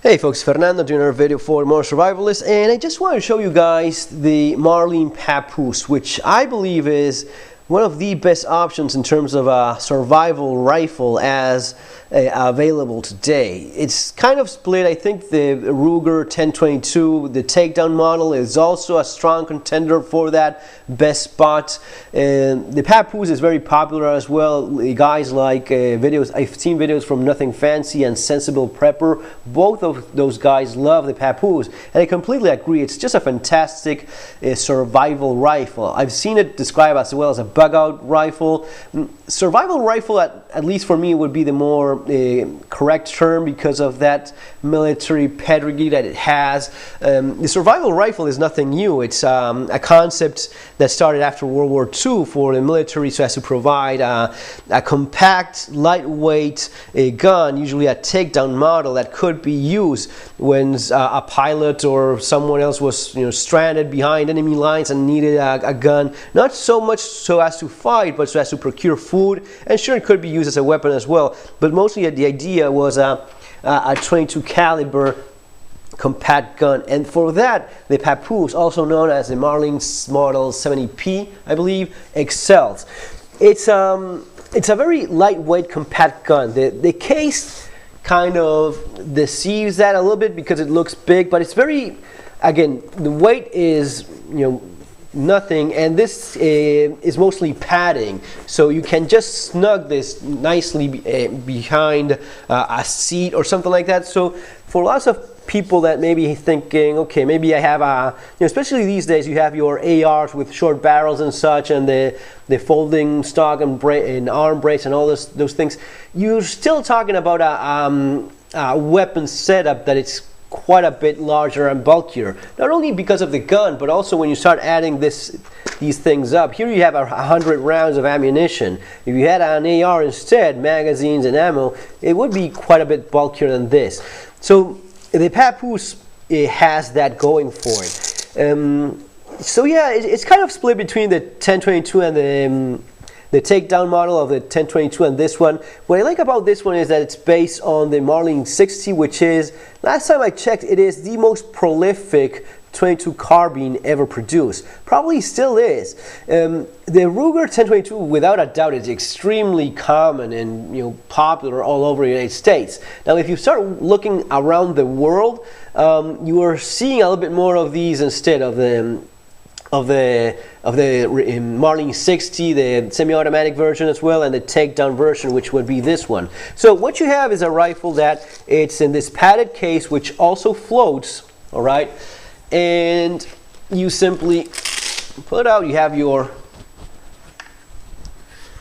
Hey folks, Fernando doing another video for more survivalists, and I just want to show you guys the Marlin Papoose, which I believe is one of the best options in terms of a survival rifle as available today. It's kind of split. I think the Ruger 1022, the takedown model, is also a strong contender for that best spot. The Papoose is very popular as well. Guys like I've seen videos from Nothing Fancy and Sensible Prepper. Both of those guys love the Papoose, and I completely agree. It's just a fantastic survival rifle. I've seen it described as well as a bug out rifle. Survival rifle, at least for me, would be the more correct term because of that military pedigree that it has. The survival rifle is nothing new. It's a concept that started after World War II for the military, so as to provide a compact, lightweight gun, usually a takedown model that could be used when a pilot or someone else was stranded behind enemy lines and needed a gun, not so much so as to fight, but so as to procure food. And sure, it could be used as a weapon as well, but mostly the idea was a 22 caliber compact gun, and for that the Papoose, also known as the Marlin Model 70P, I believe, excels. It's a very lightweight compact gun. The case kind of deceives that a little bit because it looks big, but it's very, again, the weight is nothing, and this is mostly padding, so you can just snug this nicely behind a seat or something like that. So for lots of people that may be thinking, okay, maybe I have especially these days, you have your ARs with short barrels and such, and the folding stock and arm brace and all those things, you're still talking about a weapon setup that it's quite a bit larger and bulkier, not only because of the gun, but also when you start adding these things up. Here you have 100 rounds of ammunition. If you had an AR instead, magazines and ammo, it would be quite a bit bulkier than this. So the Papoose, it has that going for it. So yeah, it's kind of split between the 1022 and the takedown model of the 1022 and this one. What I like about this one is that it's based on the Marlin 60, which is, last time I checked, it is the most prolific 22 carbine ever produced. Probably still is. The Ruger 1022, without a doubt, is extremely common and popular all over the United States. Now, if you start looking around the world, you are seeing a little bit more of these instead of the Marlin 60, the semi-automatic version as well, and the takedown version, which would be this one. So what you have is a rifle that it's in this padded case, which also floats, all right, and you simply pull it out. You have your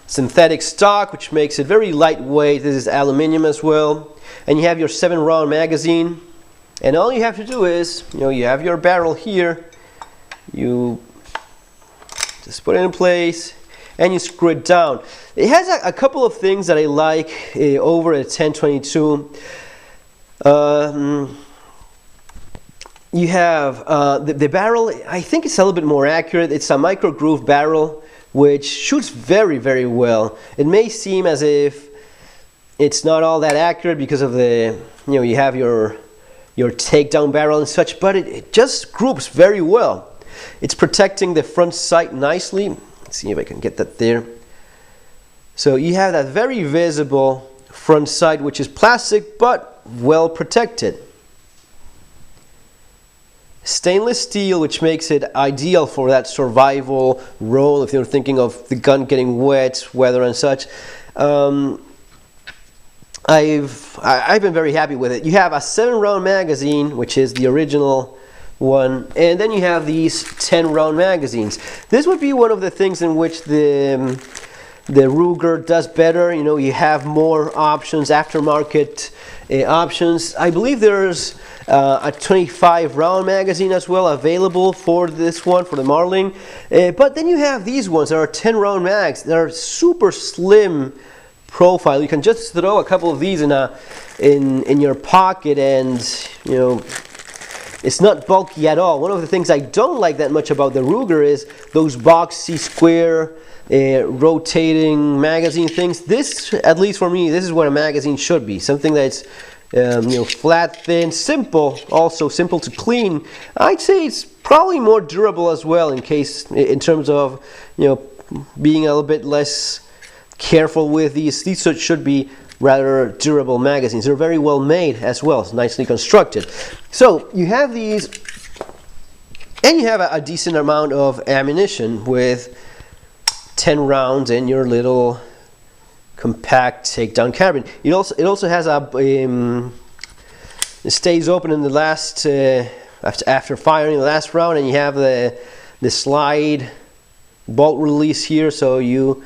synthetic stock, which makes it very lightweight. This is aluminum as well, and you have your 7-round magazine, and all you have to do is, you have your barrel here. You just put it in place and you screw it down. It has a couple of things that I like over a 1022. You have the barrel. I think it's a little bit more accurate. It's a micro groove barrel, which shoots very, very well. It may seem as if it's not all that accurate because of the, you have your takedown barrel and such, but it just groups very well. It's protecting the front sight nicely. Let's see if I can get that there. So you have that very visible front sight, which is plastic but well protected. Stainless steel, which makes it ideal for that survival role if you're thinking of the gun getting wet, weather and such. I've been very happy with it. You have a 7-round magazine, which is the original one, and then you have these 10-round magazines. This would be one of the things in which the Ruger does better. You have more options, aftermarket options. I believe there's a 25-round magazine as well available for this one, for the Marlin. But then you have these ones that are 10-round mags. They're super slim profile. You can just throw a couple of these in your pocket, and it's not bulky at all. One of the things I don't like that much about the Ruger is those boxy, square, rotating magazine things. This, at least for me, this is what a magazine should be. Something that's flat, thin, simple, also simple to clean. I'd say it's probably more durable as well in terms of being a little bit less careful with these. These should be rather durable magazines. They're very well made as well. It's nicely constructed. So you have these, and you have a decent amount of ammunition with 10 rounds in your little compact takedown carabiner. It also has it stays open in the last after firing the last round, and you have the slide bolt release here, so you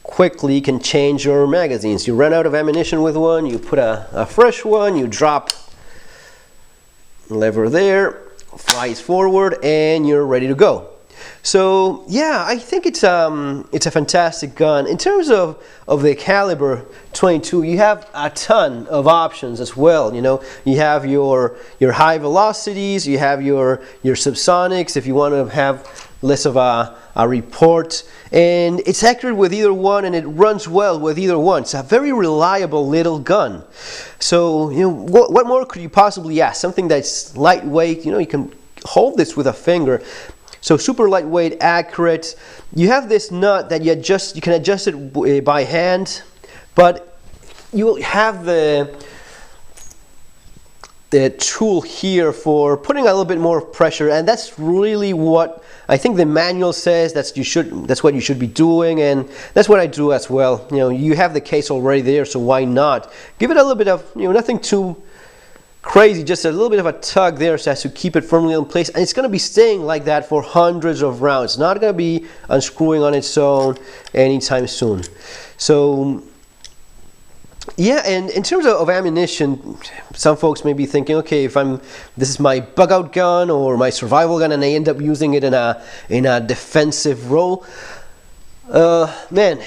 quickly can change your magazines. You run out of ammunition with one, you put a fresh one, you drop lever there, flies forward, and you're ready to go. So yeah, I think it's a fantastic gun. In terms of the caliber 22, you have a ton of options as well. You have your high velocities, you have your subsonics if you want to have less of a report, and it's accurate with either one, and it runs well with either one. It's a very reliable little gun. So what more could you possibly ask? Something that's lightweight. You can hold this with a finger. So super lightweight, accurate. You have this nut that you can adjust it by hand, but you have the tool here for putting a little bit more pressure, and that's really what I think the manual says that's what you should be doing, and that's what I do as well. You have the case already there, so why not give it a little bit of nothing too crazy, just a little bit of a tug there so as to keep it firmly in place, and it's going to be staying like that for hundreds of rounds. It's not going to be unscrewing on its own anytime soon. So yeah, and in terms of ammunition, some folks may be thinking, okay, this is my bug out gun or my survival gun, and I end up using it in a defensive role. Man,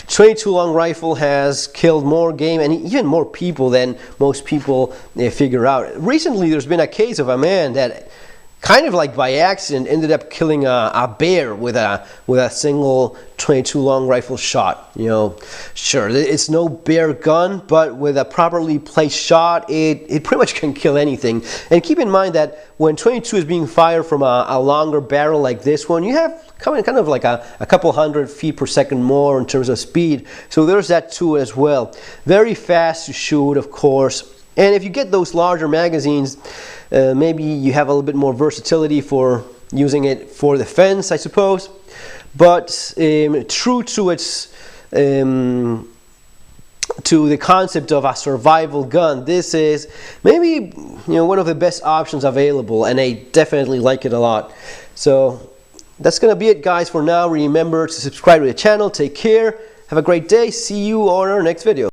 22 long rifle has killed more game and even more people than most people figure out. Recently, there's been a case of a man that kind of like by accident ended up killing a bear with a single 22 long rifle shot. Sure, it's no bear gun, but with a properly placed shot, it pretty much can kill anything. And keep in mind that when 22 is being fired from a longer barrel like this one, you have kind of like a couple hundred feet per second more in terms of speed. So there's that too as well. Very fast to shoot, of course. And if you get those larger magazines, maybe you have a little bit more versatility for using it for defense, I suppose. But true to its to the concept of a survival gun, this is maybe one of the best options available, and I definitely like it a lot. So that's gonna be it, guys, for now. Remember to subscribe to the channel. Take care. Have a great day. See you on our next video.